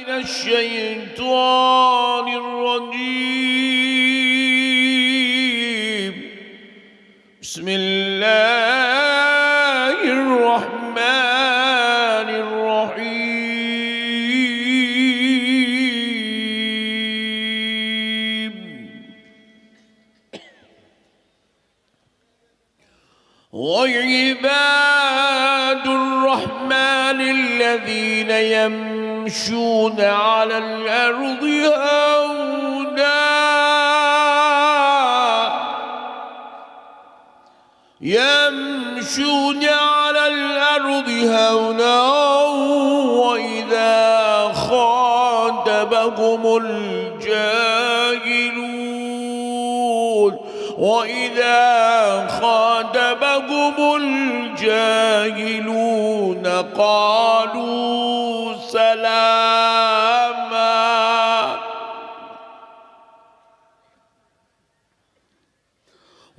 الشيطان الرجيم. بسم الله الرحمن الرحيم. وعباد الرحمن الذين يمشون على الأرض هونا وإذا خاطبهم الجاهلون قالوا سلاما.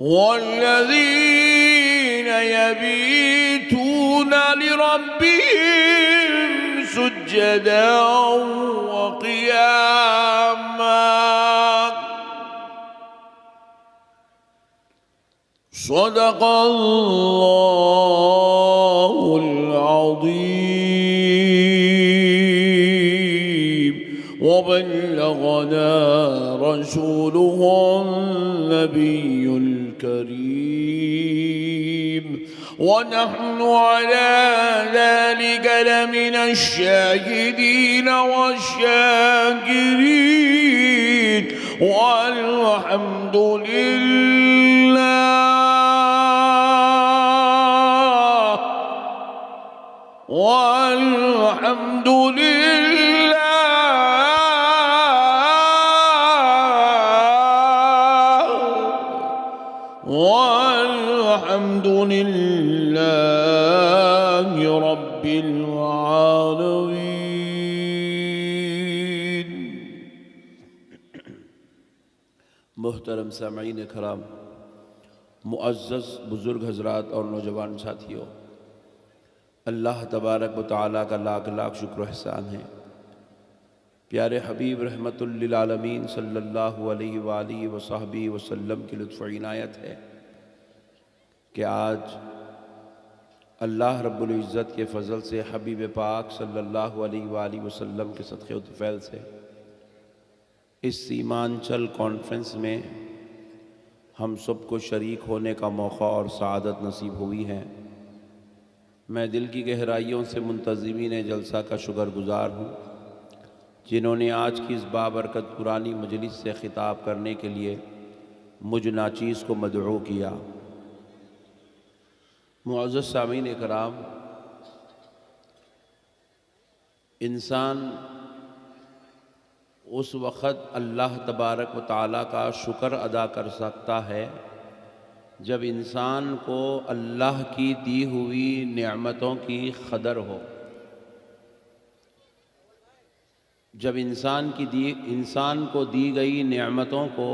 والذين يبيتون لربهم سجدا وقياما. صدق الله العظيم وبلغنا رسوله النبي الكريم ونحن على ذلك لمن الشاهدين والشاكرين والحمد لله والحمد لله والحمد لله رب العالمين. محترم سامعین کرام، معزز بزرگ حضرات اور نوجوان ساتھیوں، اللہ تبارک و تعالیٰ کا لاکھ لاکھ شکر و احسان ہے. پیارے حبیب رحمت للعالمین صلی اللہ علیہ وآلہ وصحبہ وسلم کی لطف و عنایت ہے کہ آج اللہ رب العزت کے فضل سے حبیب پاک صلی اللہ علیہ وآلہ وسلم کے صدقے و طفیل سے اس سیمانچل کانفرنس میں ہم سب کو شریک ہونے کا موقع اور سعادت نصیب ہوئی ہے. میں دل کی گہرائیوں سے منتظمین جلسہ کا شکر گزار ہوں جنہوں نے آج کی اس بابرکت قرآنی مجلس سے خطاب کرنے کے لیے مجھ ناچیز کو مدعو کیا. معزز سامعین کرام، انسان اس وقت اللہ تبارک و تعالیٰ کا شکر ادا کر سکتا ہے جب انسان کو اللہ کی دی ہوئی نعمتوں کی قدر ہو. جب انسان کو دی گئی نعمتوں کو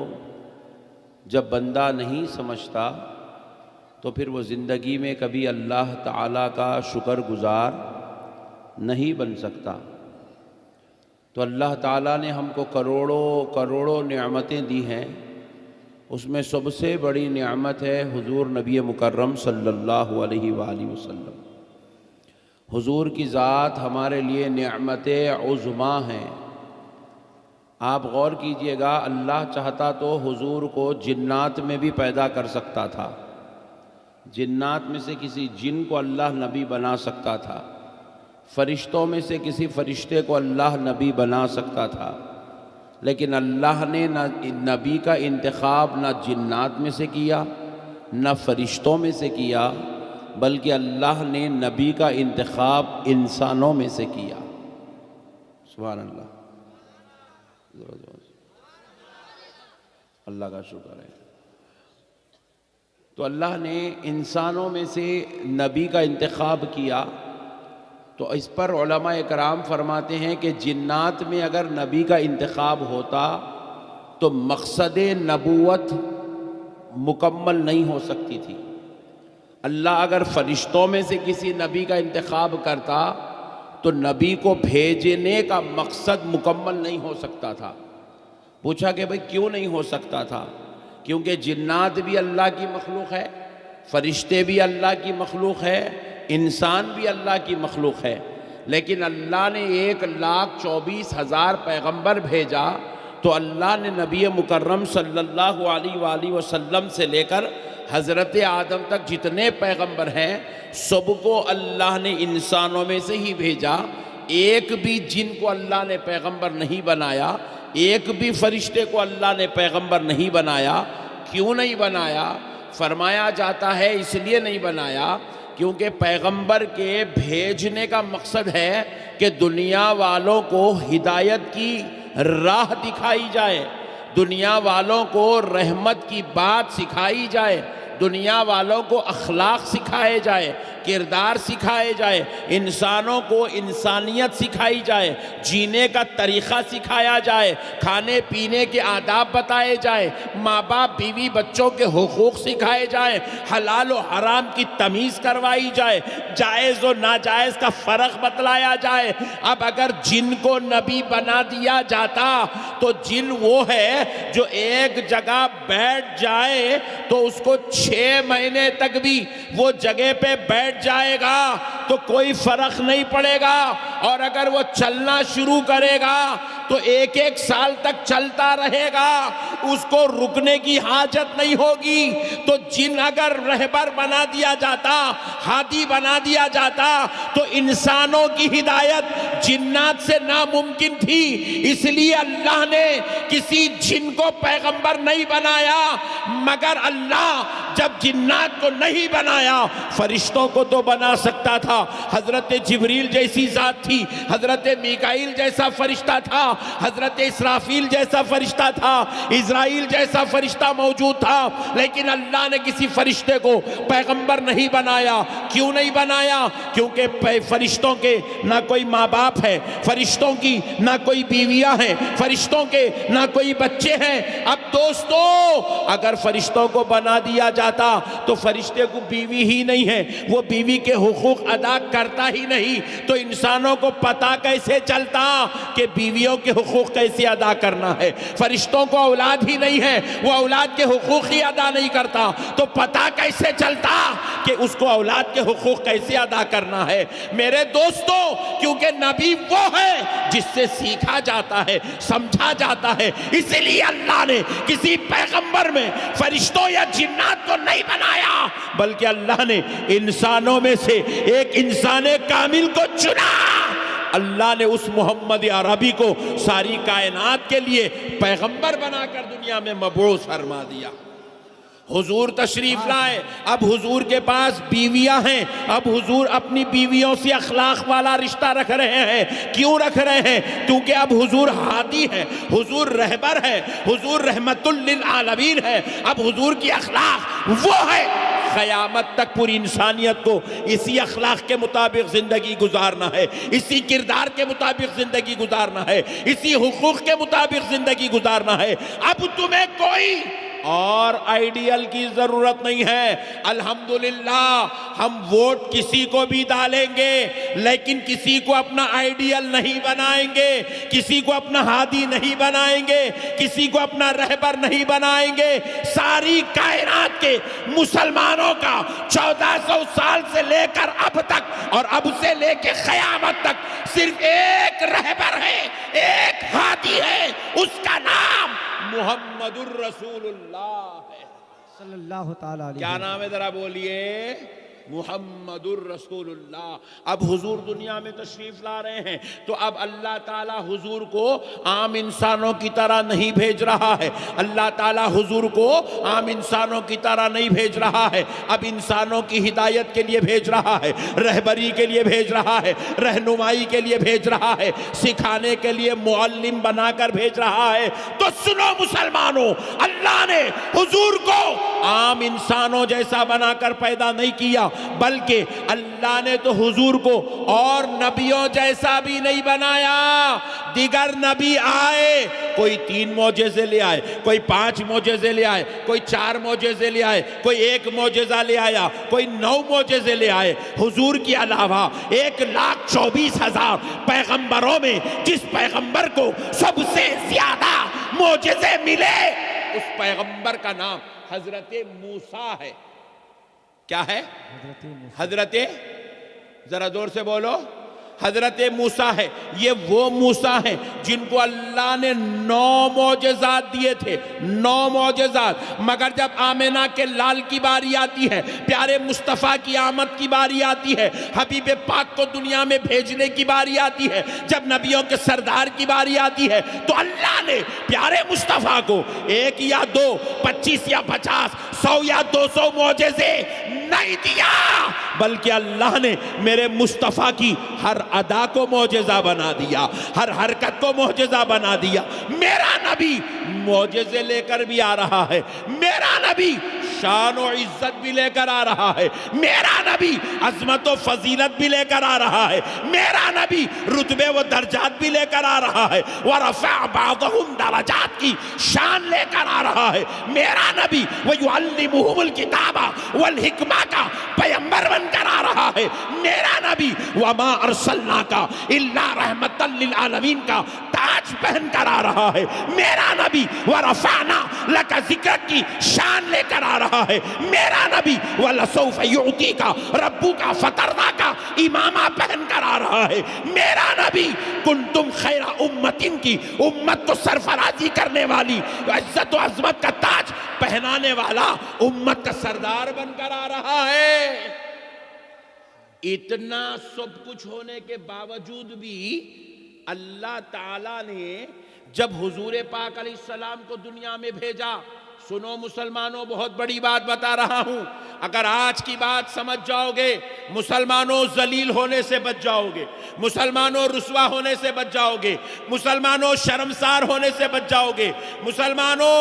جب بندہ نہیں سمجھتا تو پھر وہ زندگی میں کبھی اللہ تعالیٰ کا شکر گزار نہیں بن سکتا. تو اللہ تعالیٰ نے ہم کو کروڑوں نعمتیں دی ہیں. اس میں سب سے بڑی نعمت ہے حضور نبی مکرم صلی اللہ علیہ وآلہ وسلم. حضور کی ذات ہمارے لیے نعمت عظمیٰ ہیں. آپ غور کیجئے گا، اللہ چاہتا تو حضور کو جنات میں بھی پیدا کر سکتا تھا. جنات میں سے کسی جن کو اللہ نبی بنا سکتا تھا. فرشتوں میں سے کسی فرشتے کو اللہ نبی بنا سکتا تھا. لیکن اللہ نے نہ نبی کا انتخاب نہ جنات میں سے کیا نہ فرشتوں میں سے کیا، بلکہ اللہ نے نبی کا انتخاب انسانوں میں سے کیا. سبحان اللہ، اللہ کا شکر ہے. تو اللہ نے انسانوں میں سے نبی کا انتخاب کیا. تو اس پر علماء کرام فرماتے ہیں کہ جنات میں اگر نبی کا انتخاب ہوتا تو مقصد نبوت مکمل نہیں ہو سکتی تھی. اللہ اگر فرشتوں میں سے کسی نبی کا انتخاب کرتا تو نبی کو بھیجنے کا مقصد مکمل نہیں ہو سکتا تھا۔ پوچھا کہ بھئی کیوں نہیں ہو سکتا تھا؟ کیونکہ جنات بھی اللہ کی مخلوق ہے، فرشتے بھی اللہ کی مخلوق ہے، انسان بھی اللہ کی مخلوق ہے، لیکن اللہ نے 1,24,000 پیغمبر بھیجا تو اللہ نے نبی مکرم صلی اللہ علیہ وآلہ وسلم سے لے کر حضرت آدم تک جتنے پیغمبر ہیں سب کو اللہ نے انسانوں میں سے ہی بھیجا۔ ایک بھی جن کو اللہ نے پیغمبر نہیں بنایا، ایک بھی فرشتے کو اللہ نے پیغمبر نہیں بنایا۔ کیوں نہیں بنایا؟ فرمایا جاتا ہے اس لیے نہیں بنایا کیونکہ پیغمبر کے بھیجنے کا مقصد ہے کہ دنیا والوں کو ہدایت کی راہ دکھائی جائے، دنیا والوں کو رحمت کی بات سکھائی جائے، دنیا والوں کو اخلاق سکھائے جائے، کردار سکھائے جائے، انسانوں کو انسانیت سکھائی جائے، جینے کا طریقہ سکھایا جائے، کھانے پینے کے آداب بتائے جائے، ماں باپ بیوی بچوں کے حقوق سکھائے جائیں، حلال و حرام کی تمیز کروائی جائے، جائز و ناجائز کا فرق بتلایا جائے۔ اب اگر جن کو نبی بنا دیا جاتا تو جن وہ ہے جو ایک جگہ بیٹھ جائے تو اس کو 6 مہینے تک بھی وہ جگہ پہ بیٹھ جائے گا تو کوئی فرق نہیں پڑے گا، اور اگر وہ چلنا شروع کرے گا تو 1 سال تک چلتا رہے گا، اس کو رکنے کی حاجت نہیں ہوگی۔ تو جن اگر رہبر بنا دیا جاتا، ہادی بنا دیا جاتا تو انسانوں کی ہدایت جنات سے ناممکن تھی، اس لیے اللہ نے کسی جن کو پیغمبر نہیں بنایا، مگر اللہ جب جنات کو نہیں بنایا فرشتوں کو تو بنا سکتا تھا۔ حضرت جبریل جیسی ذات تھی، حضرت میکائیل جیسا فرشتہ تھا، حضرت اسرافیل جیسا فرشتہ تھا، اسرائیل جیسا فرشتہ موجود تھا، لیکن اللہ نے کسی فرشتے کو پیغمبر نہیں بنایا۔ کیوں نہیں بنایا؟ کیونکہ فرشتوں کے نہ کوئی ماں باپ ہے، فرشتوں کی نہ کوئی بیویاں ہیں، فرشتوں کے نہ کوئی بچے ہیں۔ اب دوستو اگر فرشتوں کو بنا دیا جاتا تو فرشتے کو بیوی ہی نہیں ہے، وہ بیوی کے حقوق ادا کرتا ہی نہیں، تو انسانوں کو پتا کیسے چلتا کہ بیویوں کے حقوق کیسے ادا کرنا ہے؟ فرشتوں کو اولاد ہی نہیں ہے، وہ اولاد کے حقوق ہی ادا نہیں کرتا، تو پتا کیسے چلتا کہ اس کو اولاد کے حقوق کیسے ادا کرنا ہے؟ میرے دوستو کیونکہ نبی وہ ہے جس سے سیکھا جاتا ہے، سمجھا جاتا ہے، اس لیے اللہ نے کسی پیغمبر میں فرشتوں یا جنات کو نہیں بنایا، بلکہ اللہ نے انسانوں میں سے ایک انسان کامل کو چنا۔ اللہ نے اس محمد عربی کو ساری کائنات کے لیے پیغمبر بنا کر دنیا میں مبعوث فرما دیا۔ حضور تشریف لائے، اب حضور کے پاس بیویاں ہیں، اب حضور اپنی بیویوں سے اخلاق والا رشتہ رکھ رہے ہیں۔ کیوں رکھ رہے ہیں؟ کیونکہ اب حضور ہادی ہے، حضور رہبر ہے، حضور رحمت للعالمین ہے۔ اب حضور کی اخلاق وہ ہے، قیامت تک پوری انسانیت کو اسی اخلاق کے مطابق زندگی گزارنا ہے، اسی کردار کے مطابق زندگی گزارنا ہے، اسی حقوق کے مطابق زندگی گزارنا ہے۔ اب تمہیں کوئی اور آئیڈیل کی ضرورت نہیں ہے۔ الحمدللہ ہم ووٹ کسی کو بھی ڈالیں گے لیکن کسی کو اپنا آئیڈیل نہیں بنائیں گے، کسی کو اپنا ہادی نہیں بنائیں گے، کسی کو اپنا رہبر نہیں بنائیں گے۔ ساری کائنات کے مسلمانوں کا 1400 سال سے لے کر اب تک اور اب سے لے کے قیامت تک صرف ایک رہبر ہے، ایک ہادی ہے، اس کا نام محمد الرسول اللہ ہے صلی اللہ تعالیٰ علیہ وسلم۔ کیا نام ہے ذرا بولیے؟ محمد الرسول اللہ۔ اب حضور دنیا میں تشریف لا رہے ہیں تو اب اللہ تعالیٰ حضور کو عام انسانوں کی طرح نہیں بھیج رہا ہے، اللہ تعالیٰ حضور کو عام انسانوں کی طرح نہیں بھیج رہا ہے، اب انسانوں کی ہدایت کے لیے بھیج رہا ہے، رہبری کے لیے بھیج رہا ہے، رہنمائی کے لیے بھیج رہا ہے، سکھانے کے لیے معلم بنا کر بھیج رہا ہے۔ تو سنو مسلمانوں، اللہ نے حضور کو عام انسانوں جیسا بنا کر پیدا نہیں کیا، بلکہ اللہ نے تو حضور کو اور نبیوں جیسا بھی نہیں بنایا۔ دیگر نبی آئے کوئی 3 معجزے لے آئے، کوئی 5 معجزے لے آئے، کوئی 4 معجزے لے آئے، کوئی 1 معجزہ لے آیا، کوئی 9 معجزے لے آئے۔ حضور کے علاوہ 1,24,000 پیغمبروں میں جس پیغمبر کو سب سے زیادہ معجزے ملے، اس پیغمبر کا نام حضرت موسیٰ ہے۔ کیا ہے؟ حضرت، ذرا زور سے بولو، حضرت موسیٰ ہے۔ یہ وہ موسیٰ ہیں جن کو اللہ نے 9 معجزات دیے تھے، 9 معجزات، مگر جب آمنہ کے لال کی باری آتی ہے، پیارے مصطفیٰ کی آمد کی باری آتی ہے، حبیب پاک کو دنیا میں بھیجنے کی باری آتی ہے، جب نبیوں کے سردار کی باری آتی ہے، تو اللہ نے پیارے مصطفیٰ کو 1 یا 2، 25 یا 50، 100 یا 200 معجزے نہیں دیا، بلکہ اللہ نے میرے مصطفیٰ کی ہر ادا کو معجزہ بنا دیا، ہر حرکت کو معجزہ بنا دیا۔ میرا نبی معجزے لے کر بھی آ رہا ہے، میرا نبی شان و عزت بھی لے کر آ رہا ہے، میرا نبی عظمت و فضیلت بھی لے کر آ رہا ہے، میرا نبی رتبے و درجات بھی لے کر آ رہا ہے، وَرَفَعَ بَعْضَهُمْ درجات کی شان لے کر آ رہا ہے، میرا نبی وَيُعَلِّمُهُمُ الْكِتَابَ وَالْحِكْمَةَ کا پیغمبر بن کر آ رہا ہے، میرا نبی وَمَا أَرْسَلْنَاكَ إِلَّا رَحْمَةً لِلْعَالَمِينَ کا تاج پہن کر آ رہا ہے، میرا نبی وَرَفَعْنَا لَكَ ذِكْرَكَ کی شان لے کر آ رہا ہے، میرا نبی وَلَسَوْفَ يُعْطِيكَ رَبُّكَ فَتَرْضَىٰ کا امامہ پہن کر آ رہا ہے، میرا نبی كُنْتُمْ خَيْرَ أُمَّةٍ کی امت کو سرفرازی کرنے والی، عزت و عظمت کا تاج پہنانے والا، امت کا سردار بن کر آ رہا ہے۔ اتنا سب کچھ ہونے کے باوجود بھی اللہ تعالیٰ نے جب حضور پاک علیہ السلام کو دنیا میں بھیجا، سنو مسلمانوں، بہت بڑی بات بتا رہا ہوں، اگر آج کی بات سمجھ جاؤ گے، مسلمانوں ذلیل ہونے سے بچ جاؤ گے، مسلمانوں رسوا ہونے سے بچ جاؤ گے، مسلمانوں شرمسار ہونے سے بچ جاؤ گے، مسلمانوں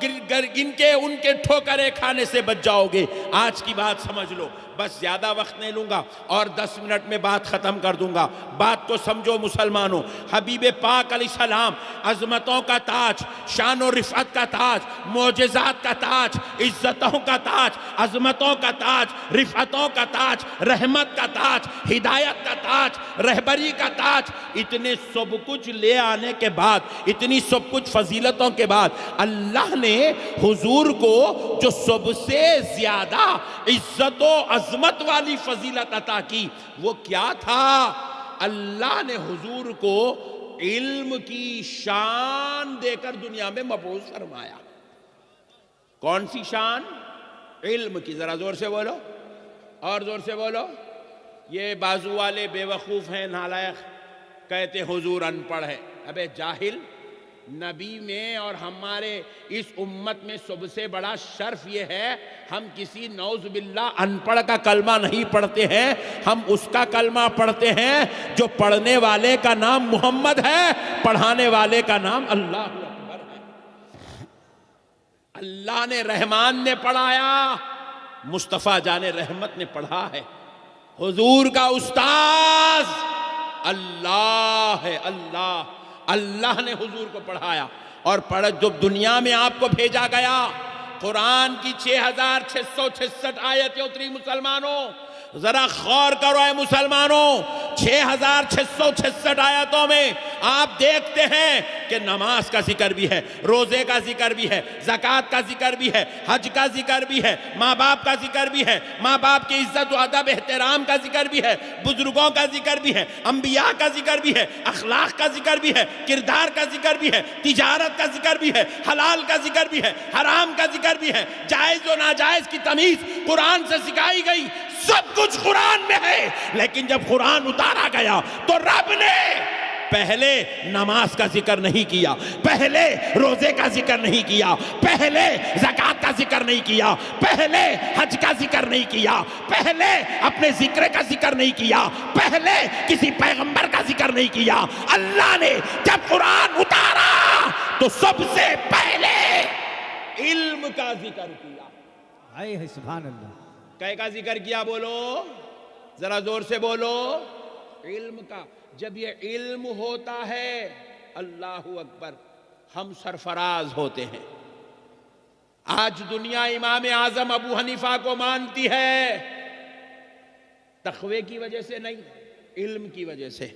ان کے ٹھوکریں کھانے سے بچ جاؤ گے۔ آج کی بات سمجھ لو، بس زیادہ وقت نہیں لوں گا اور 10 منٹ میں بات ختم کر دوں گا۔ بات کو سمجھو مسلمانوں، حبیب پاک علیہ السلام عظمتوں کا تاج، شان و رفعت کا تاج، معجزات کا تاج، عزتوں کا تاج، عظمتوں کا تاج، رفعتوں کا تاج، رحمت کا تاج، ہدایت کا تاج، رہبری کا تاج، اتنے سب کچھ لے آنے کے بعد، اتنی سب کچھ فضیلتوں کے بعد، اللہ نے حضور کو جو سب سے زیادہ عزت و عظمت والی فضیلت عطا کی، وہ کیا تھا؟ اللہ نے حضور کو علم کی شان دے کر دنیا میں مبعوث فرمایا۔ کون سی شان؟ علم کی۔ ذرا زور سے بولو اور زور سے بولو۔ یہ بازو والے بے وقوف ہیں، نالائق، کہتے حضور ان پڑھ ہے۔ ابے جاہل، نبی میں اور ہمارے اس امت میں سب سے بڑا شرف یہ ہے، ہم کسی نعوذ باللہ ان پڑھ کا کلمہ نہیں پڑھتے ہیں، ہم اس کا کلمہ پڑھتے ہیں جو پڑھنے والے کا نام محمد ہے، پڑھانے والے کا نام اللہ اکبر ہے۔ اللہ نے رحمان نے پڑھایا، مصطفیٰ جان رحمت نے پڑھا ہے۔ حضور کا استاذ اللہ ہے، اللہ نے حضور کو پڑھایا، اور جب دنیا میں آپ کو بھیجا گیا، قرآن کی 6666 آیتیں اتری مسلمانوں، ذرا غور کرو اے مسلمانوں، 6666 آیتوں میں آپ دیکھتے ہیں کہ نماز کا ذکر بھی ہے، روزے کا ذکر بھی ہے، زکوٰۃ کا ذکر بھی ہے، حج کا ذکر بھی ہے، ماں باپ کا ذکر بھی ہے، ماں باپ کی عزت و ادب احترام کا ذکر بھی ہے، بزرگوں کا ذکر بھی ہے، انبیاء کا ذکر بھی ہے، اخلاق کا ذکر بھی ہے، کردار کا ذکر بھی ہے، تجارت کا ذکر بھی ہے، حلال کا ذکر بھی ہے، حرام کا ذکر بھی ہے، جائز و ناجائز کی تمیز قرآن سے سکھائی گئی، سب کچھ قرآن میں ہے۔ لیکن جب قرآن اتارا گیا تو رب نے پہلے نماز کا ذکر نہیں کیا، پہلے روزے کا ذکر نہیں کیا، پہلے زکوٰۃ کا ذکر نہیں کیا، پہلے حج کا ذکر نہیں کیا، پہلے اپنے ذکر کا ذکر نہیں کیا، پہلے کسی پیغمبر کا ذکر نہیں کیا۔ اللہ نے جب قرآن اتارا تو سب سے پہلے علم کا ذکر کیا۔ آئے سبحان اللہ۔ کہے کا ذکر کیا؟ بولو ذرا زور سے بولو۔ علم کا۔ جب یہ علم ہوتا ہے، اللہ اکبر، ہم سرفراز ہوتے ہیں۔ آج دنیا امام اعظم ابو حنیفہ کو مانتی ہے، تقوی کی وجہ سے نہیں، علم کی وجہ سے۔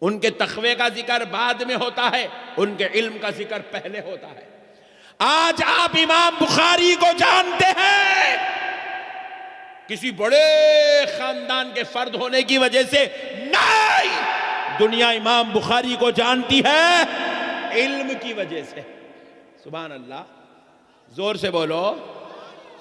ان کے تقوی کا ذکر بعد میں ہوتا ہے، ان کے علم کا ذکر پہلے ہوتا ہے۔ آج آپ امام بخاری کو جانتے ہیں، کسی بڑے خاندان کے فرد ہونے کی وجہ سے نہیں، دنیا امام بخاری کو جانتی ہے علم کی وجہ سے۔ سبحان اللہ، زور سے بولو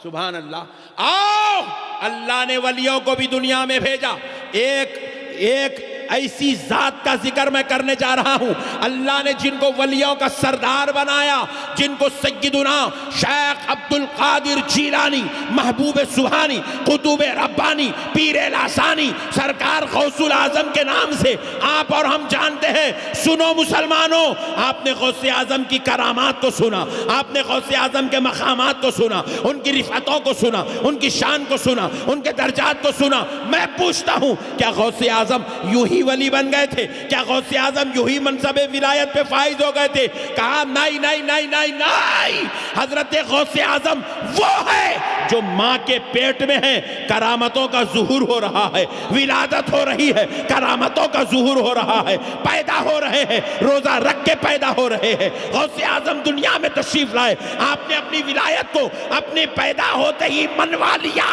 سبحان اللہ۔ آؤ، اللہ نے ولیوں کو بھی دنیا میں بھیجا۔ ایک ایسی ذات کا ذکر میں کرنے جا رہا ہوں، اللہ نے جن کو ولیوں کا سردار بنایا، جن کو سیدنا شیخ عبد القادر جیلانی، محبوب سبحانی، قطب ربانی، پیر لاسانی، سرکار غوث الاعظم کے نام سے آپ اور ہم جانتے ہیں۔ سنو مسلمانوں، آپ نے غوث اعظم کی کرامات کو سنا، آپ نے غوث اعظم کے مقامات کو سنا، ان کی رفعتوں کو سنا، ان کی شان کو سنا، ان کے درجات کو سنا۔ میں پوچھتا ہوں، کیا غوث اعظم یوں ہی ولی بن گئے تھے؟ کیا غوث اعظم یوں ہی منصب ولایت پہ فائز ہو گئے تھے؟ کہا نہیں نہیں نہیں نہیں نہیں، حضرت غوث اعظم وہ ہے جو ماں کے پیٹ میں ہے، کرامتوں کا ظہور ہو رہا ہے، ولادت ہو رہی ہے، کرامتوں کا ظہور ہو رہا ہے، پیدا ہو رہے ہیں، روزہ رکھ کے پیدا ہو رہے ہیں۔ غوث اعظم دنیا میں تشریف لائے، آپ نے اپنی ولایت کو اپنے پیدا ہوتے ہی منوا لیا،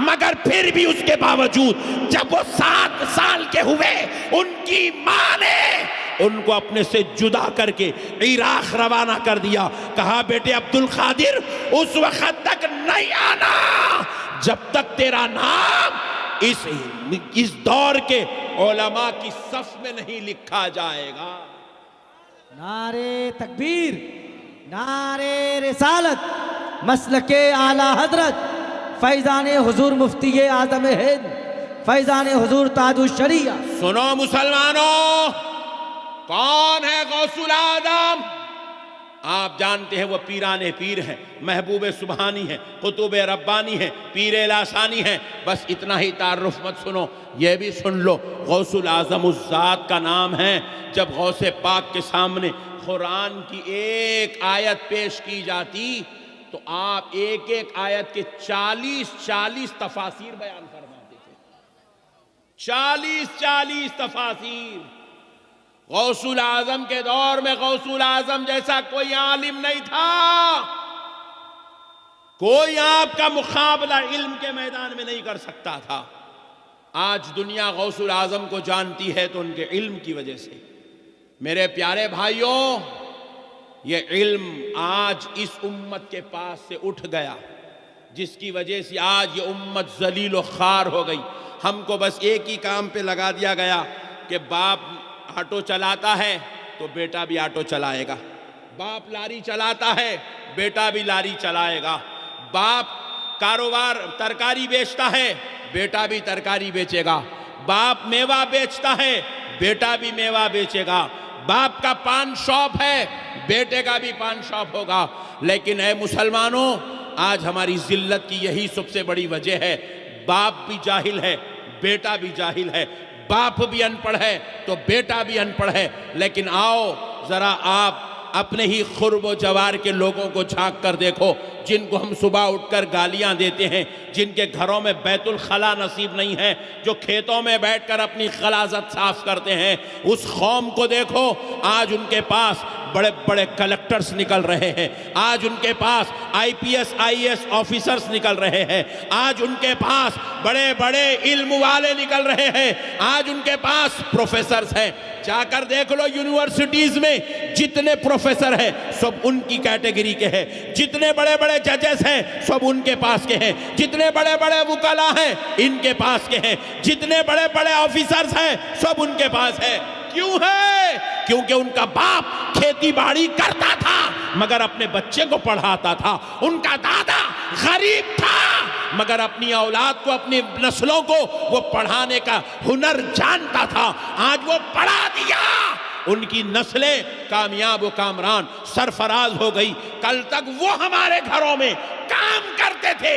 مگر پھر بھی اس کے باوجود جب وہ 7 سال کے ہوئے، ان کی ماں نے ان کو اپنے سے جدا کر کے عراق روانہ کر دیا۔ کہا بیٹے عبد القادر اس وقت تک نہیں آنا جب تک تیرا نام اس دور کے علماء کی صف میں نہیں لکھا جائے گا۔ نعرے تکبیر، نعرے رسالت، مسلک اعلی حضرت فیضان حضور مفتی اعظم ہند، فیضان حضور تاج الشریعہ۔ سنو مسلمانوں، کون ہے غوث الاعظم؟ آپ جانتے ہیں وہ پیران پیر ہیں، محبوب سبحانی ہیں، قطب ربانی ہیں، پیر لاسانی ہیں۔ بس اتنا ہی تعارف مت سنو، یہ بھی سن لو، غوث الاعظم اس ذات کا نام ہے۔ جب غوث پاک کے سامنے قرآن کی ایک آیت پیش کی جاتی تو آپ ایک ایک آیت کے 40 تفاسیر بیان فرماتے تھے۔ 40 تفاسیر۔ غوث الاعظم کے دور میں غوث الاعظم جیسا کوئی عالم نہیں تھا، کوئی آپ کا مقابلہ علم کے میدان میں نہیں کر سکتا تھا۔ آج دنیا غوث الاعظم کو جانتی ہے تو ان کے علم کی وجہ سے۔ میرے پیارے بھائیوں، یہ علم آج اس امت کے پاس سے اٹھ گیا، جس کی وجہ سے آج یہ امت ذلیل و خوار ہو گئی۔ ہم کو بس ایک ہی کام پہ لگا دیا گیا کہ باپ آٹو چلاتا ہے تو بیٹا بھی آٹو چلائے گا، باپ لاری چلاتا ہے بیٹا بھی لاری چلائے گا، باپ کاروبار ترکاری بیچتا ہے بیٹا بھی ترکاری بیچے گا، باپ میوہ بیچتا ہے بیٹا بھی میوہ بیچے گا، باپ کا پان شاپ ہے بیٹے کا بھی پان شاپ ہوگا۔ لیکن اے مسلمانوں، آج ہماری ذلت کی یہی سب سے بڑی وجہ ہے، باپ بھی جاہل ہے بیٹا بھی جاہل ہے، باپ بھی ان پڑھ ہے تو بیٹا بھی ان پڑھ ہے۔ لیکن آؤ ذرا آپ اپنے ہی قرب و جوار کے لوگوں کو جھانک کر دیکھو، جن کو ہم صبح اٹھ کر گالیاں دیتے ہیں، جن کے گھروں میں بیت الخلا نصیب نہیں ہے، جو کھیتوں میں بیٹھ کر اپنی غلاظت صاف کرتے ہیں، اس قوم کو دیکھو، آج ان کے پاس بڑے بڑے کلیکٹرز نکل رہے ہیں، آج ان کے پاس IPS IAS آفیسرز نکل رہے ہیں، آج ان کے پاس بڑے بڑے علم والے نکل رہے ہیں، آج ان کے پاس پروفیسرز ہیں۔ جا کر دیکھ لو یونیورسٹیز میں جتنے پروفیسر ہیں سب ان کی کیٹیگری کے ہیں، جتنے بڑے بڑے ججز ہیں سب ان کے پاس کے ہیں، جتنے بڑے بڑے وکلا ہیں ان کے پاس کے ہیں، جتنے بڑے بڑے آفیسرز ہیں سب ان کے پاس ہیں۔ کیوں ہے؟ کیونکہ ان کا باپ کھیتی باڑی کرتا تھا مگر اپنے بچے کو پڑھاتا تھا، ان کا دادا غریب تھا مگر اپنی اولاد کو، اپنی نسلوں کو وہ پڑھانے کا ہنر جانتا تھا، آج وہ پڑھا دیا، ان کی نسلیں کامیاب و کامران سرفراز ہو گئی۔ کل تک وہ ہمارے گھروں میں کام کرتے تھے،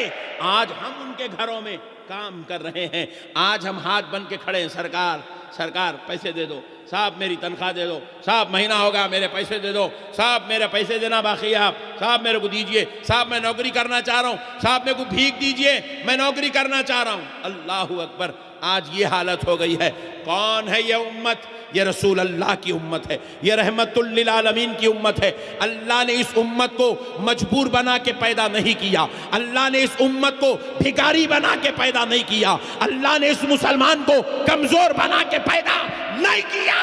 آج ہم ان کے گھروں میں کام کر رہے ہیں۔ آج ہم ہاتھ بن کے کھڑے ہیں، سرکار سرکار پیسے دے دو، صاحب میری تنخواہ دے دو، صاحب مہینہ ہوگا میرے پیسے دے دو، صاحب میرے پیسے دینا باقی ہے آپ، صاحب میرے کو دیجئے، صاحب میں نوکری کرنا چاہ رہا ہوں، صاحب میرے کو بھیک دیجئے میں نوکری کرنا چاہ رہا ہوں۔ اللہ اکبر، آج یہ حالت ہو گئی ہے۔ کون ہے یہ امت؟ یہ رسول اللہ کی امت ہے، یہ رحمت للعالمین کی امت ہے۔ اللہ نے اس امت کو مجبور بنا کے پیدا نہیں کیا، اللہ نے اس امت کو بھکاری بنا کے پیدا نہیں کیا، اللہ نے اس مسلمان کو کمزور بنا کے پیدا نہیں کیا۔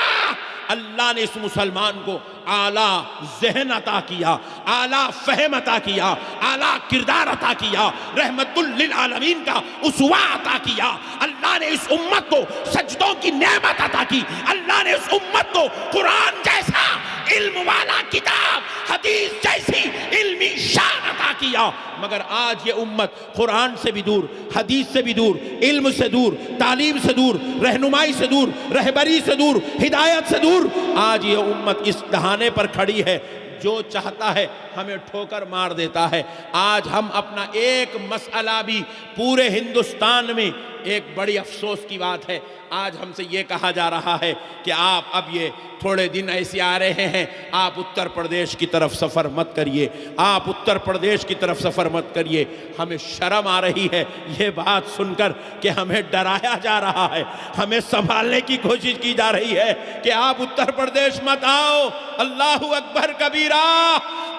اللہ نے اس مسلمان کو اعلیٰ ذہن عطا کیا، اعلیٰ فہم عطا کیا، اعلیٰ کردار عطا کیا، رحمت للعالمین کا اسوہ عطا کیا۔ اللہ نے اس امت کو سجدوں کی نعمت عطا کی، اللہ نے اس امت کو قرآن جیسا علم والا کتاب، حدیث جیسی علمی شان عطا کیا۔ مگر آج یہ امت قرآن سے بھی دور، حدیث سے بھی دور، علم سے دور، تعلیم سے دور، رہنمائی سے دور، رہبری سے دور، ہدایت سے دور۔ آج یہ امت اس دہانے پر کھڑی ہے، جو چاہتا ہے ہمیں ٹھوکر مار دیتا ہے۔ آج ہم اپنا ایک مسئلہ بھی پورے ہندوستان میں، ایک بڑی افسوس کی بات ہے، آج ہم سے یہ کہا جا رہا ہے کہ آپ اب یہ تھوڑے دن ایسے آ رہے ہیں، آپ اتر پردیش کی طرف سفر مت کریے، آپ اتر پردیش کی طرف سفر مت کریے۔ ہمیں شرم آ رہی ہے یہ بات سن کر کہ ہمیں ڈرایا جا رہا ہے، ہمیں سنبھالنے کی کوشش کی جا رہی ہے کہ آپ اتر پردیش مت آؤ۔ اللہ اکبر کبیرہ!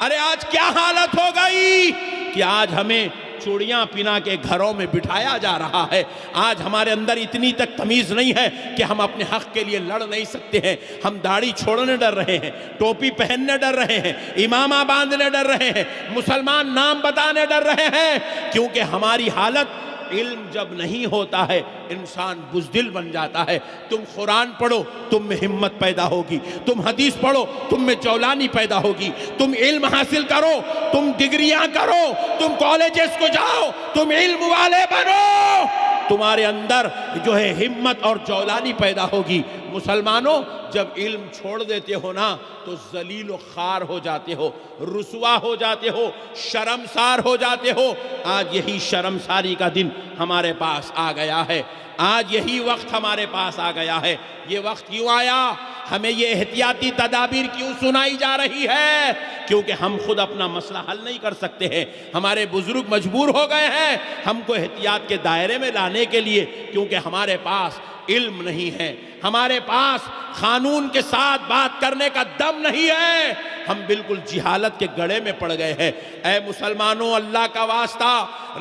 ارے آج کیا حالت ہو گئی کہ آج ہمیں چوڑیاں پنا کے گھروں میں بٹھایا جا رہا ہے۔ آج ہمارے اندر اتنی تک تمیز نہیں ہے کہ ہم اپنے حق کے لیے لڑ نہیں سکتے ہیں۔ ہم داڑھی چھوڑنے ڈر رہے ہیں، ٹوپی پہننے ڈر رہے ہیں، امامہ باندھنے ڈر رہے ہیں، مسلمان نام بتانے ڈر رہے ہیں، کیونکہ ہماری حالت، علم جب نہیں ہوتا ہے انسان بزدل بن جاتا ہے۔ تم قرآن پڑھو تم میں ہمت پیدا ہوگی، تم حدیث پڑھو تم میں جولانی پیدا ہوگی، تم علم حاصل کرو، تم ڈگریاں کرو، تم کالجز کو جاؤ، تم علم والے بنو، تمہارے اندر جو ہے ہمت اور جولانی پیدا ہوگی۔ مسلمانوں، جب علم چھوڑ دیتے ہو نا تو ذلیل و خوار ہو جاتے ہو، رسوا ہو جاتے ہو، شرمسار ہو جاتے ہو۔ آج یہی شرمساری کا دن ہمارے پاس آ گیا ہے، آج یہی وقت ہمارے پاس آ گیا ہے۔ یہ وقت کیوں آیا؟ ہمیں یہ احتیاطی تدابیر کیوں سنائی جا رہی ہے؟ کیونکہ ہم خود اپنا مسئلہ حل نہیں کر سکتے ہیں، ہمارے بزرگ مجبور ہو گئے ہیں ہم کو احتیاط کے دائرے میں لانے کے لیے، کیونکہ ہمارے پاس علم نہیں ہے، ہمارے پاس قانون کے ساتھ بات کرنے کا دم نہیں ہے، ہم بالکل جہالت کے گڑھے میں پڑ گئے ہیں۔ اے مسلمانوں، اللہ کا واسطہ،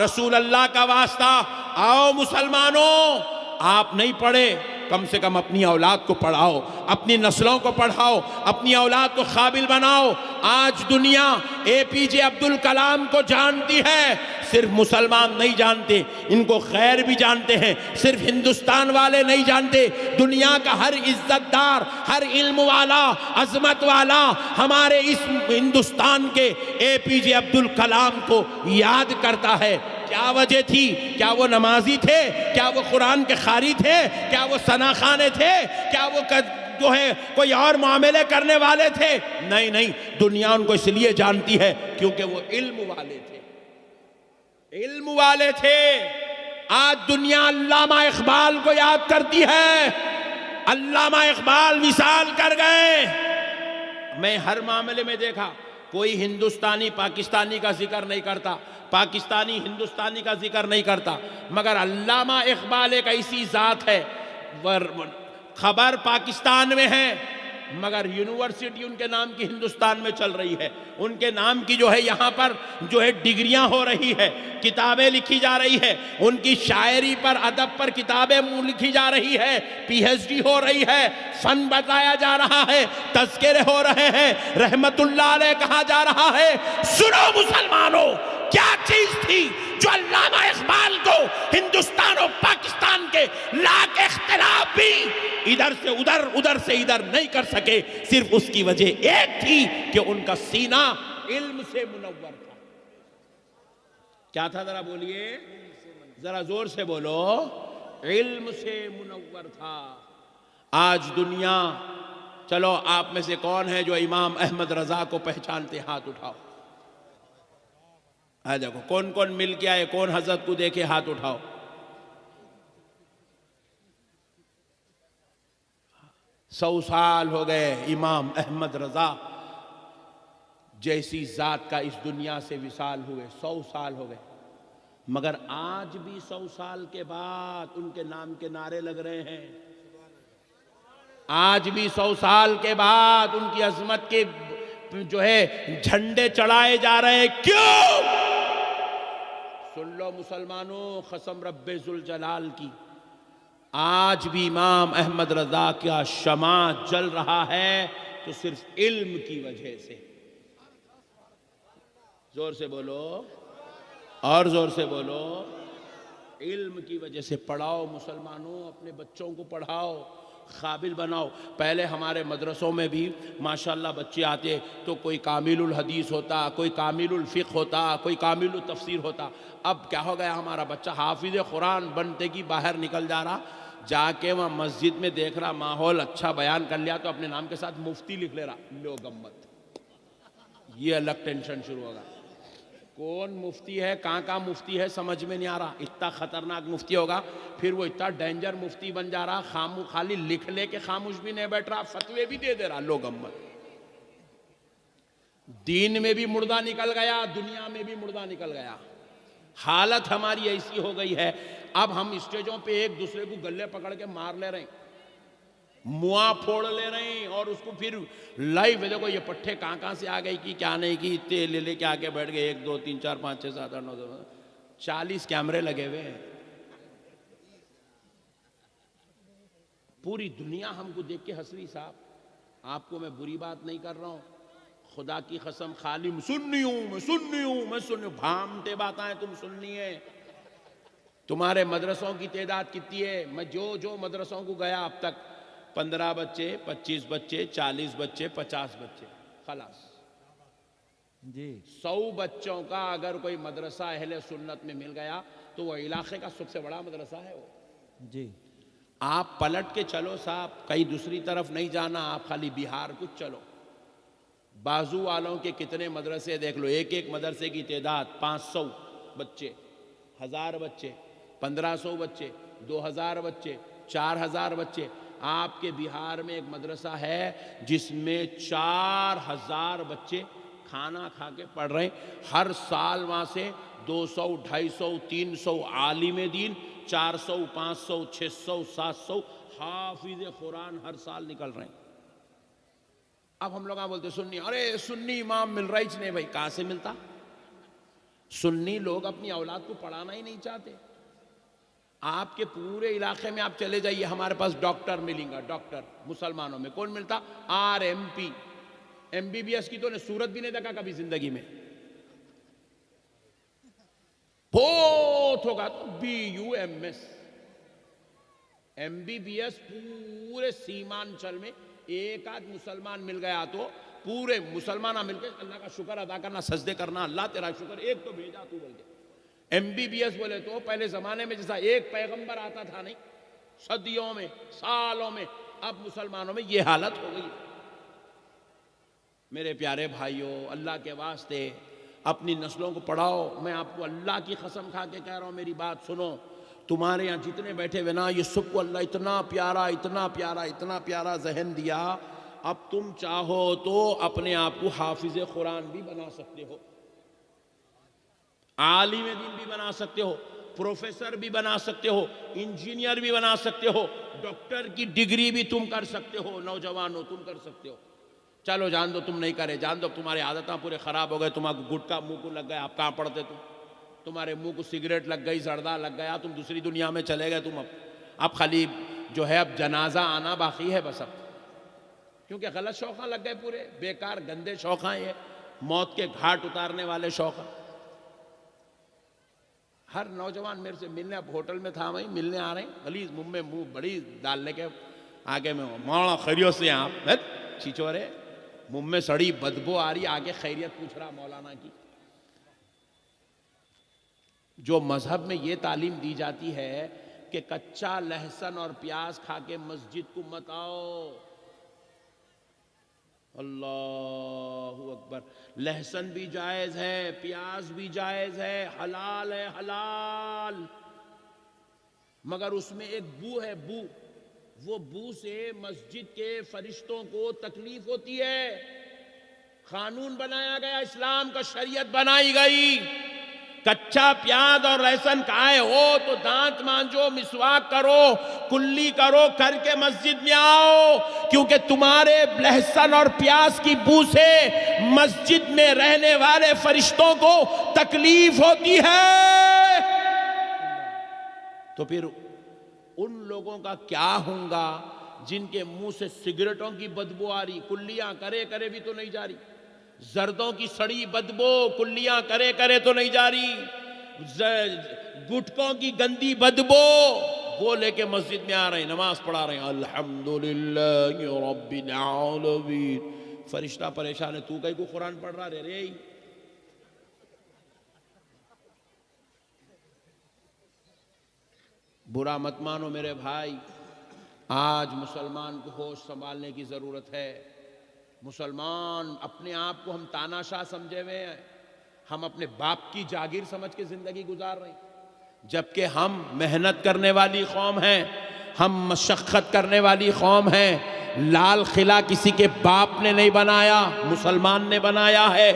رسول اللہ کا واسطہ، آؤ مسلمانوں، آپ نہیں پڑھے کم سے کم اپنی اولاد کو پڑھاؤ، اپنی نسلوں کو پڑھاؤ، اپنی اولاد کو قابل بناؤ۔ آج دنیا اے پی جے عبدالکلام کو جانتی ہے، صرف مسلمان نہیں جانتے، ان کو غیر بھی جانتے ہیں، صرف ہندوستان والے نہیں جانتے، دنیا کا ہر عزت دار، ہر علم والا، عظمت والا ہمارے اس ہندوستان کے اے پی جے عبدالکلام کو یاد کرتا ہے۔ کیا وجہ تھی؟ کیا وہ نمازی تھے؟ کیا وہ قرآن کے قاری تھے؟ کیا وہ ثنا خانے تھے؟ کیا وہ جو ہے کوئی اور معاملے کرنے والے تھے؟ نہیں نہیں، دنیا ان کو اس لیے جانتی ہے کیونکہ وہ علم والے تھے، علم والے تھے۔ آج دنیا علامہ اقبال کو یاد کرتی ہے، علامہ اقبال وصال کر گئے۔ میں ہر معاملے میں دیکھا کوئی ہندوستانی پاکستانی کا ذکر نہیں کرتا، پاکستانی ہندوستانی کا ذکر نہیں کرتا، مگر علامہ اقبال ایک ایسی ذات ہے، خبر پاکستان میں ہے مگر یونیورسٹی ان کے نام کی ہندوستان میں چل رہی ہے، ان کے نام کی جو ہے یہاں پر جو ہے ڈگریاں ہو رہی ہے، کتابیں لکھی جا رہی ہے، ان کی شاعری پر، ادب پر کتابیں لکھی جا رہی ہے، پی ایچ ڈی ہو رہی ہے، فن بتایا جا رہا ہے، تذکرے ہو رہے ہیں، رحمت اللہ علیہ کہا جا رہا ہے۔ سنو مسلمانوں، کیا چیز تھی جو علامہ اقبال کو ہندوستان اور پاکستان کے لاکھ اختلاف بھی ادھر سے ادھر، ادھر سے ادھر نہیں کر سکے؟ صرف اس کی وجہ ایک تھی کہ ان کا سینہ علم سے منور تھا۔ کیا تھا؟ ذرا بولیے، ذرا زور سے بولو، علم سے منور تھا۔ آج دنیا، چلو آپ میں سے کون ہے جو امام احمد رضا کو پہچانتے؟ ہاتھ اٹھاؤ۔ دیکھو کون کون مل کے آئے، کون حضرت کو دیکھے، ہاتھ اٹھاؤ۔ 100 سال ہو گئے امام احمد رضا جیسی ذات کا اس دنیا سے وصال ہوئے، 100 سال ہو گئے، مگر آج بھی 100 سال کے بعد ان کے نام کے نعرے لگ رہے ہیں، آج بھی 100 سال کے بعد ان کی عظمت کے جو ہے جھنڈے چڑھائے جا رہے ہیں۔ کیوں؟ سن لو مسلمانوں، قسم رب ذوالجلال کی، آج بھی امام احمد رضا کا شمع جل رہا ہے تو صرف علم کی وجہ سے۔ زور سے بولو اور زور سے بولو، علم کی وجہ سے۔ پڑھاؤ مسلمانوں، اپنے بچوں کو پڑھاؤ، قابل بناؤ۔ پہلے ہمارے مدرسوں میں بھی ماشاءاللہ بچے آتے تو کوئی کامل الحدیث ہوتا، کوئی کامل الفقہ ہوتا، کوئی کامل التفسیر ہوتا۔ اب کیا ہو گیا، ہمارا بچہ حافظ قرآن بنتے کی باہر نکل جا رہا، جا کے وہاں مسجد میں دیکھ رہا ماحول اچھا بیان کر لیا تو اپنے نام کے ساتھ مفتی لکھ لے رہا۔ لو گمت، یہ الگ ٹینشن شروع ہوگا۔ کون مفتی ہے، کہاں مفتی ہے، سمجھ میں نہیں آ رہا۔ اتنا خطرناک مفتی ہوگا، پھر وہ اتنا ڈینجر مفتی بن جا رہا، خالی لکھ لے کے خاموش بھی نہیں بیٹھ رہا، فتوے بھی دے دے رہا۔ لو گمت، دین میں بھی مردہ نکل گیا، دنیا میں بھی مردہ نکل گیا۔ حالت ہماری ایسی ہو گئی ہے، اب ہم اسٹیجوں پہ ایک دوسرے کو گلے پکڑ کے مار لے رہے ہیں، مواں پھوڑ لے رہے ہیں، اور اس کو پھر لائیو دیکھو یہ پٹھے کہاں سے آ گئی کی کیا نہیں کی، اتنے لے کے آگے بیٹھ گئے، 1 2 3 4 5 6 7 8 9 10 40 کیمرے لگے ہوئے ہیں۔ پوری دنیا ہم کو دیکھ کے ہنس رہی۔ صاحب آپ کو میں بری بات نہیں کر رہا ہوں، خدا کی قسم، خالی سننی ہوں، بھامٹے باتیں تم سننی ہے۔ تمہارے مدرسوں کی تعداد کتنی ہے؟ میں جو مدرسوں کو گیا اب تک، 15 بچے، 25 بچے، 40 بچے، 50 بچے، خلاص۔ جی 100 بچوں کا اگر کوئی مدرسہ اہل سنت میں مل گیا تو وہ علاقے کا سب سے بڑا مدرسہ ہے وہ۔ جی آپ پلٹ کے چلو صاحب، کہیں دوسری طرف نہیں جانا، آپ خالی بہار کچھ چلو، بازو والوں کے کتنے مدرسے دیکھ لو، ایک مدرسے کی تعداد 500 بچے، 1000 بچے، 1500 بچے، 2000 بچے، 4000 بچے۔ آپ کے بہار میں ایک مدرسہ ہے جس میں 4000 بچے کھانا کھا کے پڑھ رہے ہیں۔ ہر سال وہاں سے 200 250 300 عالم دین، 400 500 600 700 حافظ قرآن ہر سال نکل رہے ہیں۔ اب ہم لوگ بولتے سنی، ارے سنی امام مل رہا ہی نہیں، بھائی کہاں سے ملتا؟ سنی لوگ اپنی اولاد کو پڑھانا ہی نہیں چاہتے۔ آپ کے پورے علاقے میں آپ چلے جائیے، ہمارے پاس ڈاکٹر ملیں گا، ڈاکٹر مسلمانوں میں کون ملتا؟ RMP، MBBS کی تو نے صورت بھی نہیں دیکھا کبھی زندگی میں، بہت ہوگا تو BUMS۔ MBBS پورے سیمانچل میں ایک آدھ مسلمان مل گیا تو پورے مسلمانہ مل کے اللہ کا شکر ادا کرنا، سجدے کرنا، اللہ تیرا شکر ایک تو بھیجا تو بول کے۔ MBBS بولے تو پہلے زمانے میں جیسا ایک پیغمبر آتا تھا نہیں، صدیوں میں، سالوں میں، اب مسلمانوں میں یہ حالت ہو گئی۔ میرے پیارے بھائیوں، اللہ کے واسطے اپنی نسلوں کو پڑھاؤ۔ میں آپ کو اللہ کی قسم کھا کے کہہ رہا ہوں، میری بات سنو، تمہارے یہاں جتنے بیٹھے ہوئے نا، یہ سب کو اللہ اتنا پیارا اتنا پیارا اتنا پیارا ذہن دیا، اب تم چاہو تو اپنے آپ کو حافظ قرآن بھی بنا سکتے ہو، عالم دین بھی بنا سکتے ہو، پروفیسر بھی بنا سکتے ہو، انجینئر بھی بنا سکتے ہو، ڈاکٹر کی ڈگری بھی تم کر سکتے ہو، نوجوانوں تم کر سکتے ہو۔ چلو جان دو تم نہیں کرے، جان دو تمہاری عادتیں پورے خراب ہو گئے، تمہارا گٹکا منہ کو لگ گیا، آپ کہاں پڑھتے تمہارے منہ کو سگریٹ لگ گئی، زردہ لگ گیا، تم دوسری دنیا میں چلے گئے، تم اب خالی جو ہے اب جنازہ آنا باقی ہے بس اب، کیونکہ غلط شوقاں لگ گئے، پورے بیکار گندے شوقاں، یہ موت کے گھاٹ اتارنے والے شوقاں۔ ہر نوجوان میرے سے ملنے، اب ہوٹل میں تھا وہیں ملنے آ رہے ہیں، غلیظ منہ میں منہ بڑی ڈالنے کے آگے میں مولانا خیریت سے آپ چیچورے، منہ میں سڑی بدبو آ رہی، آگے خیریت پوچھ رہا مولانا کی۔ جو مذہب میں یہ تعلیم دی جاتی ہے کہ کچا لہسن اور پیاز کھا کے مسجد کو مت آؤ، اللہ اکبر، لہسن بھی جائز ہے، پیاز بھی جائز ہے، حلال ہے، حلال، مگر اس میں ایک بو ہے، بو، وہ بو سے مسجد کے فرشتوں کو تکلیف ہوتی ہے. قانون بنایا گیا، اسلام کا شریعت بنائی گئی. کچا پیاز اور لہسن کھائے ہو تو دانت مانجو، مسواک کرو، کلی کرو، کر کے مسجد میں آؤ، کیونکہ تمہارے لہسن اور پیاز کی بو سے مسجد میں رہنے والے فرشتوں کو تکلیف ہوتی ہے. تو پھر ان لوگوں کا کیا ہوگا جن کے منہ سے سگریٹوں کی بدبو آ رہی، کلیاں کرے بھی تو نہیں جا رہی. زردوں کی سڑی بدبو، کلیاں کرے تو نہیں جا رہی. گٹکوں کی گندی بدبو، وہ لے کے مسجد میں آ رہے ہیں، نماز پڑھا رہے ہیں. الحمدللہ رب العالمین. فرشتہ پریشان ہے، تو کہیں کو قرآن پڑھ رہا رے. برا مت مانو میرے بھائی، آج مسلمان کو ہوش سنبھالنے کی ضرورت ہے. مسلمان اپنے آپ کو ہم تاناشاہ سمجھے ہوئے ہیں، ہم اپنے باپ کی جاگیر سمجھ کے زندگی گزار رہے ہیں، جبکہ ہم محنت کرنے والی قوم ہیں، ہم مشقت کرنے والی قوم ہیں. لال قلعہ کسی کے باپ نے نہیں بنایا، مسلمان نے بنایا ہے.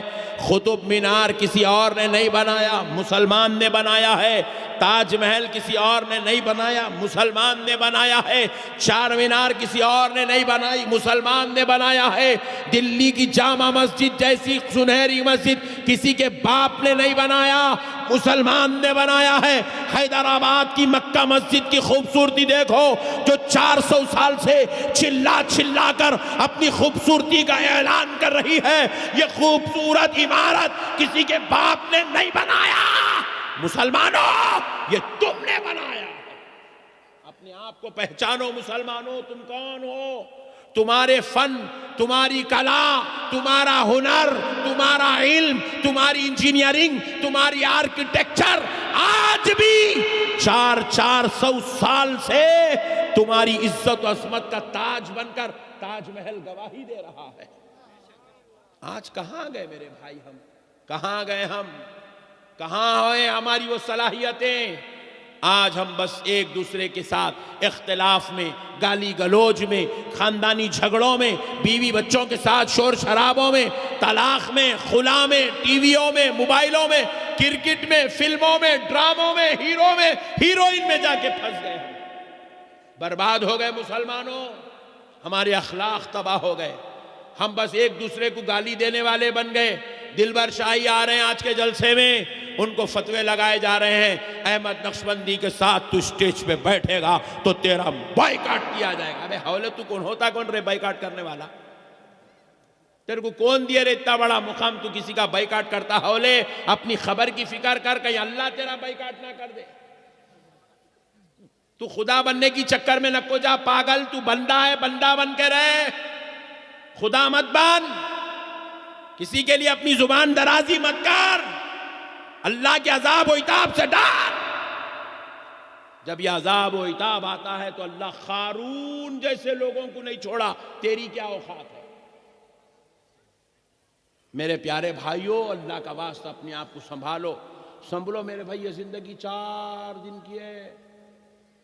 قطب مینار کسی اور نے نہیں بنایا، مسلمان نے بنایا ہے. تاج محل کسی اور نے نہیں بنایا، مسلمان نے بنایا ہے. چار مینار کسی اور نے نہیں بنائی، مسلمان نے بنایا ہے. دلی کی جامع مسجد جیسی سنہری مسجد کسی کے باپ نے نہیں بنایا، مسلمان نے بنایا ہے. حیدرآباد کی مکہ مسجد کی خوبصورتی دیکھو، جو 400 سال سے چلا کر اپنی خوبصورتی کا اعلان کر رہی ہے. یہ خوبصورت عمارت کسی کے باپ نے نہیں بنایا، مسلمانوں یہ تم نے بنایا. اپنے آپ کو پہچانو مسلمانوں، تم کون ہو. تمہارے فن، تمہاری کلا، تمہارا ہنر، تمہارا علم، تمہاری انجینئرنگ، تمہاری آرکیٹیکچر آج بھی 400 سال سے تمہاری عزت و عظمت کا تاج بن کر تاج محل گواہی دے رہا ہے. آج کہاں گئے میرے بھائی؟ ہم کہاں گئے؟ ہم کہاں ہوئے ہماری وہ صلاحیتیں؟ آج ہم بس ایک دوسرے کے ساتھ اختلاف میں، گالی گلوج میں، خاندانی جھگڑوں میں، بیوی بچوں کے ساتھ شور شرابوں میں، طلاق میں، خلا میں، ٹی ویوں میں، موبائلوں میں، کرکٹ میں، فلموں میں، ڈراموں میں، ہیرو میں، ہیروئن میں جا کے پھنس گئے. ہم برباد ہو گئے مسلمانوں، ہمارے اخلاق تباہ ہو گئے. ہم بس ایک دوسرے کو گالی دینے والے بن گئے. دلبر شاہی آ رہے ہیں آج کے جلسے میں، ان کو فتوے لگائے جا رہے ہیں، احمد نقشبندی کے ساتھ تو اسٹیج پہ بیٹھے گا تو تیرا بائیکاٹ کیا جائے گا. ابے حولے تو کون ہوتا، کون رے بائیکاٹ کرنے والا؟ تیرے کو کون دیا رے اتنا بڑا مقام تو کسی کا بائیکاٹ کرتا؟ حولے اپنی خبر کی فکر کر، کہیں اللہ تیرا بائیکاٹ نہ کر دے. تو خدا بننے کی چکر میں نہ کو جا پاگل. تو بندہ ہے، بندہ بن کے رہے، خدا مت بن. کسی کے لیے اپنی زبان درازی مت کر. اللہ کے عذاب و عتاب سے ڈر. جب یہ عذاب و عتاب آتا ہے تو اللہ قارون جیسے لوگوں کو نہیں چھوڑا. تیری کیا اوقات ہے؟ میرے پیارے بھائیوں، اللہ کا واسطہ اپنے آپ کو سنبھالو میرے بھائی. یہ زندگی 4 دن کی ہے.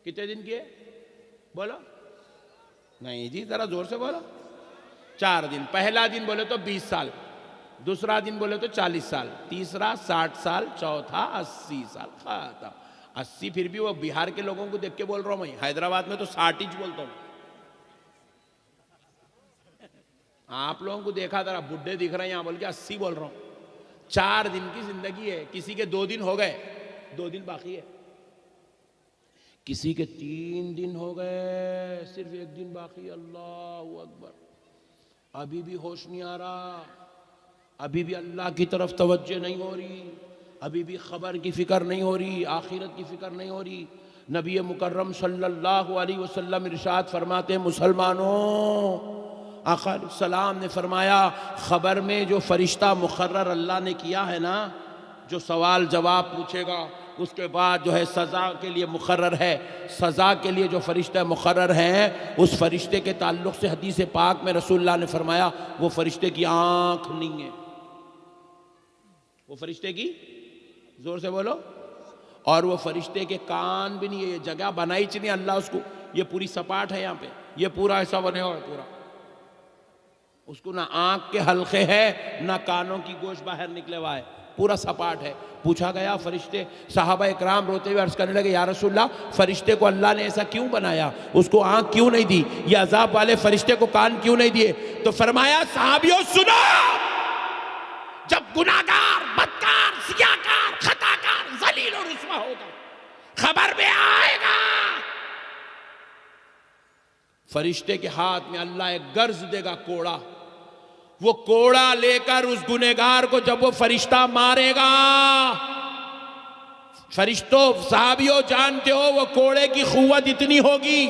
کتنے دن کی ہے بولو؟ نہیں جی، ذرا زور سے بولو. 4 دن. پہلا دن بولے تو 20 سال، دوسرا دن بولے تو 40 سال، تیسرا 60 سال، چوتھا 80 سال. ختم. 80 پھر بھی وہ بہار کے لوگوں کو دیکھ کے بول رہا ہوں میں. حیدرآباد میں تو 60 ہی بولتا ہوں. آپ لوگوں کو دیکھا ذرا بڈھے دکھ رہے ہیں یہاں بول کے 80 بول رہا ہوں. 4 دن کی زندگی ہے. کسی کے 2 دن ہو گئے، 2 دن باقی ہے. کسی کے 3 دن ہو گئے، صرف 1 دن باقی. اللہ اکبر. ابھی بھی ہوش نہیں آ رہا، ابھی بھی اللہ کی طرف توجہ نہیں ہو رہی، ابھی بھی خبر کی فکر نہیں ہو رہی، آخرت کی فکر نہیں ہو رہی. نبی مکرم صلی اللہ علیہ وسلم ارشاد فرماتے ہیں، مسلمانوں، آقا علیہ السلام نے فرمایا، خبر میں جو فرشتہ مقرر اللہ نے کیا ہے نا، جو سوال جواب پوچھے گا، اس کے بعد جو ہے سزا کے لیے مقرر ہے. سزا کے لیے جو فرشتہ مقرر ہیں، اس فرشتے کے تعلق سے حدیث پاک میں رسول اللہ نے فرمایا، وہ فرشتے کی آنکھ نہیں ہے. وہ فرشتے کی، زور سے بولو، اور وہ فرشتے کے کان بھی نہیں ہے. یہ جگہ بنائی چ نہیں اللہ اس کو. یہ پوری سپاٹ ہے یہاں پہ، یہ پورا ایسا بنے ہوا ہے پورا، اس کو نہ آنکھ کے حلقے ہے نہ کانوں کی گوشت باہر نکلے ہوا ہے، پورا سپاٹ ہے۔ پوچھا گیا فرشتے، صحابہ اکرام روتے ہوئے عرض کرنے لگے یا رسول اللہ فرشتے کو اللہ نے ایسا کیوں بنایا، اس کو آنکھ کیوں نہیں دی، یہ عذاب والے فرشتے کو کان کیوں نہیں دیے؟ تو فرمایا صحابیوں سنو، جب گناہگار، بدکار، سیاہکار، خطاکار، ذلیل و رسوا ہوگا خبر میں آئے گا، فرشتے کے ہاتھ میں اللہ ایک گرز دے گا کوڑا، وہ کوڑا لے کر اس گنہگار کو جب وہ فرشتہ مارے گا، فرشتوں صحابیوں جانتے ہو وہ کوڑے کی قوت اتنی ہوگی،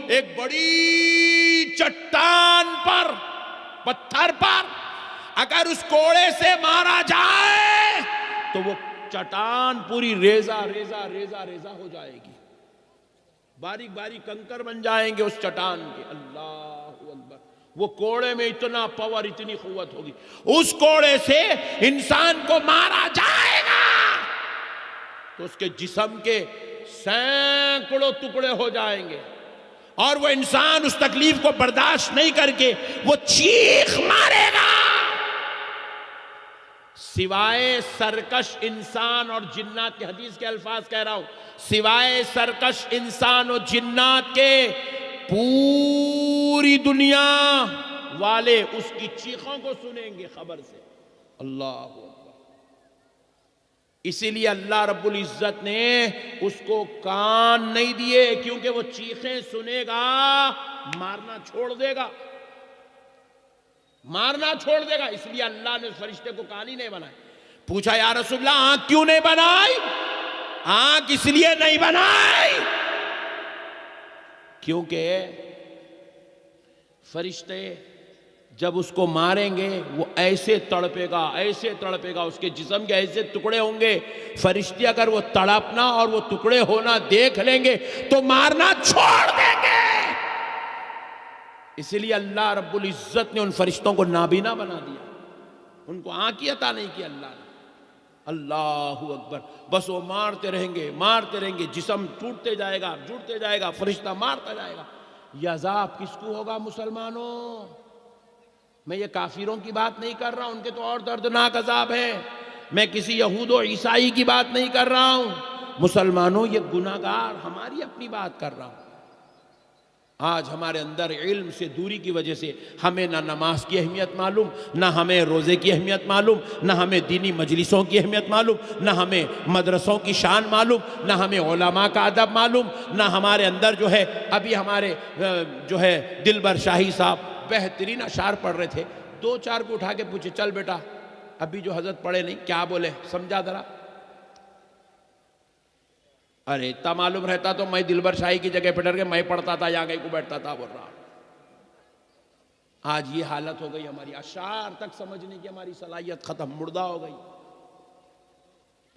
ایک بڑی چٹان پر، پتھر پر اگر اس کوڑے سے مارا جائے تو وہ چٹان پوری ریزہ ریزہ ریزہ ریزہ ہو جائے گی، باریک باریک کنکر بن جائیں گے اس چٹان کے۔ اللہ اکبر، وہ کوڑے میں اتنا پاور، اتنی قوت ہوگی، اس کوڑے سے انسان کو مارا جائے گا تو اس کے جسم کے سینکڑوں ٹکڑے ہو جائیں گے، اور وہ انسان اس تکلیف کو برداشت نہیں کر کے وہ چیخ مارے گا۔ سوائے سرکش انسان اور جنات کے، حدیث کے الفاظ کہہ رہا ہوں، سوائے سرکش انسان اور جنات کے پوری دنیا والے اس کی چیخوں کو سنیں گے خبر سے۔ اللہ اکبر، اسی لیے اللہ رب العزت نے اس کو کان نہیں دیے، کیونکہ وہ چیخیں سنے گا مارنا چھوڑ دے گا، مارنا چھوڑ دے گا، اس لیے اللہ نے فرشتے کو کان ہی نہیں بنائے۔ پوچھا یا رسول اللہ آنکھ کیوں نہیں بنائی؟ آنکھ اس لیے نہیں بنائی کیونکہ فرشتے جب اس کو ماریں گے وہ ایسے تڑپے گا، ایسے تڑپے گا، اس کے جسم کے ایسے ٹکڑے ہوں گے، فرشتے اگر وہ تڑپنا اور وہ ٹکڑے ہونا دیکھ لیں گے تو مارنا چھوڑ دیں گے۔ اس لیے اللہ رب العزت نے ان فرشتوں کو نابینا بنا دیا، ان کو آنکھ عطا نہیں کیا اللہ نے۔ اللہ اکبر، بس وہ مارتے رہیں گے، مارتے رہیں گے، جسم ٹوٹتے جائے گا، جڑتے جائے گا، فرشتہ مارتا جائے گا۔ یہ عذاب کس کو ہوگا مسلمانوں؟ میں یہ کافروں کی بات نہیں کر رہا ہوں، ان کے تو اور دردناک عذاب ہے، میں کسی یہود و عیسائی کی بات نہیں کر رہا ہوں، مسلمانوں یہ گناہگار ہماری اپنی بات کر رہا ہوں۔ آج ہمارے اندر علم سے دوری کی وجہ سے ہمیں نہ نماز کی اہمیت معلوم، نہ ہمیں روزے کی اہمیت معلوم، نہ ہمیں دینی مجلسوں کی اہمیت معلوم، نہ ہمیں مدرسوں کی شان معلوم، نہ ہمیں علماء کا ادب معلوم، نہ ہمارے اندر جو ہے ابھی ہمارے جو ہے دلبر شاہی صاحب بہترین اشعار پڑھ رہے تھے، دو چار کو اٹھا کے پوچھے چل بیٹا ابھی جو حضرت پڑھے نہیں کیا بولے سمجھا ذرا۔ ارے اتنا معلوم رہتا تو میں دلبر شاہی کی جگہ پہ ڈر کے میں پڑھتا تھا، یہاں کہیں کو بیٹھتا تھا بول رہا۔ آج یہ حالت ہو گئی ہماری، اشعار تک سمجھنے کی ہماری صلاحیت ختم، مردہ ہو گئی۔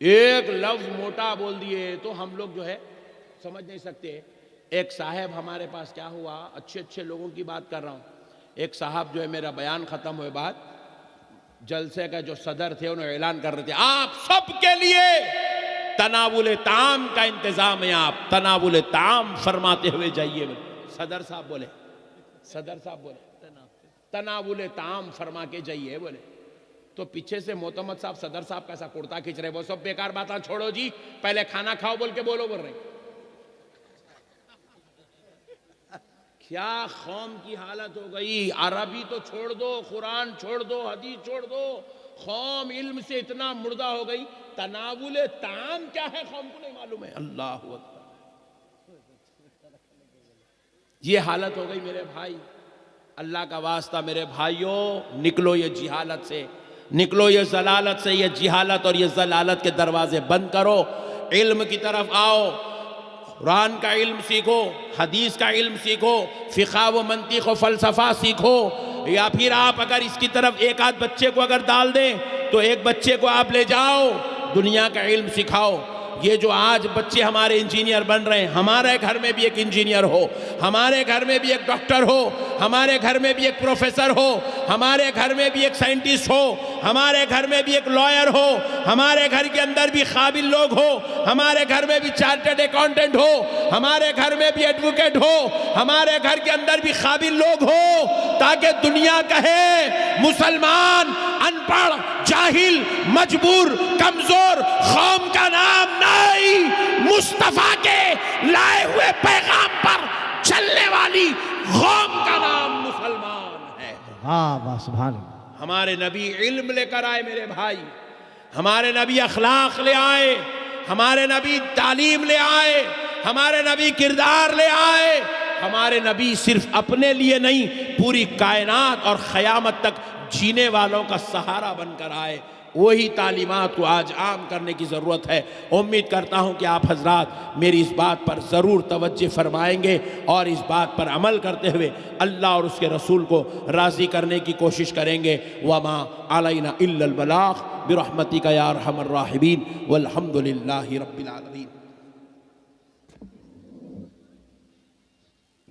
ایک لفظ موٹا بول دیے تو ہم لوگ جو ہے سمجھ نہیں سکتے۔ ایک صاحب ہمارے پاس کیا ہوا، اچھے اچھے لوگوں کی بات کر رہا ہوں، ایک صاحب جو ہے میرا بیان ختم ہوئے بعد جلسے کا جو صدر تھے انہوں اعلان کر رہے تھے آپ سب کے لیے تناول طعام کا انتظام ہے، آپ تناول طعام فرماتے ہوئے جائیے۔ صدر صاحب بولے تناول طعام فرما کے جائیے بولے، تو پیچھے سے معتمد صاحب صدر صاحب کیسا کرتا کھینچ رہے، وہ سب بیکار باتاں چھوڑو جی، پہلے کھانا کھاؤ بول کے بول رہے۔ کیا قوم کی حالت ہو گئی، عربی تو چھوڑ دو، قرآن چھوڑ دو، حدیث چھوڑ دو، قوم علم سے اتنا مردہ ہو گئی، تناول طعام کیا ہے قوم کو نہیں معلوم ہے۔ اللہ اکبر، یہ حالت ہو گئی میرے بھائی۔ اللہ کا واسطہ میرے بھائیوں، نکلو یہ جہالت سے، نکلو یہ ضلالت سے، یہ جہالت اور یہ ضلالت کے دروازے بند کرو، علم کی طرف آؤ، قرآن کا علم سیکھو، حدیث کا علم سیکھو، فقہ و منطق و فلسفہ سیکھو، یا پھر آپ اگر اس کی طرف ایک آدھ بچے کو اگر ڈال دیں تو ایک بچے کو آپ لے جاؤ، دنیا کا علم سکھاؤ۔ یہ جو آج بچے ہمارے انجینئر بن رہے ہیں، ہمارے گھر میں بھی ایک انجینئر ہو، ہمارے گھر میں بھی ایک ڈاکٹر ہو، ہمارے گھر میں بھی ایک پروفیسر ہو، ہمارے گھر میں بھی ایک سائنٹسٹ ہو، ہمارے گھر میں بھی ایک لائر ہو، ہمارے گھر کے اندر بھی قابل لوگ ہو، ہمارے گھر میں بھی چارٹرڈ اکاؤنٹنٹ ہو، ہمارے گھر میں بھی ایڈوکیٹ ہو، ہمارے گھر کے اندر بھی قابل لوگ ہو، تاکہ دنیا کہے مسلمان ان پڑھ، جاہل، مجبور، کمزور قوم کا نام نہیں، مصطفیٰ کے لائے ہوئے پیغام پر چلنے والی قوم کا نام مسلمان ہے۔ واہ سبحان اللہ۔ ہمارے نبی علم لے کر آئے میرے بھائی، ہمارے نبی اخلاق لے آئے، ہمارے نبی تعلیم لے آئے، ہمارے نبی کردار لے آئے، ہمارے نبی صرف اپنے لیے نہیں پوری کائنات اور قیامت تک جینے والوں کا سہارا بن کر آئے۔ وہی تعلیمات کو آج عام کرنے کی ضرورت ہے۔ امید کرتا ہوں کہ آپ حضرات میری اس بات پر ضرور توجہ فرمائیں گے اور اس بات پر عمل کرتے ہوئے اللہ اور اس کے رسول کو راضی کرنے کی کوشش کریں گے۔ وما علینا الا البلاغ برحمتک یا ارحم الراحمین والحمد للہ رب العالمین۔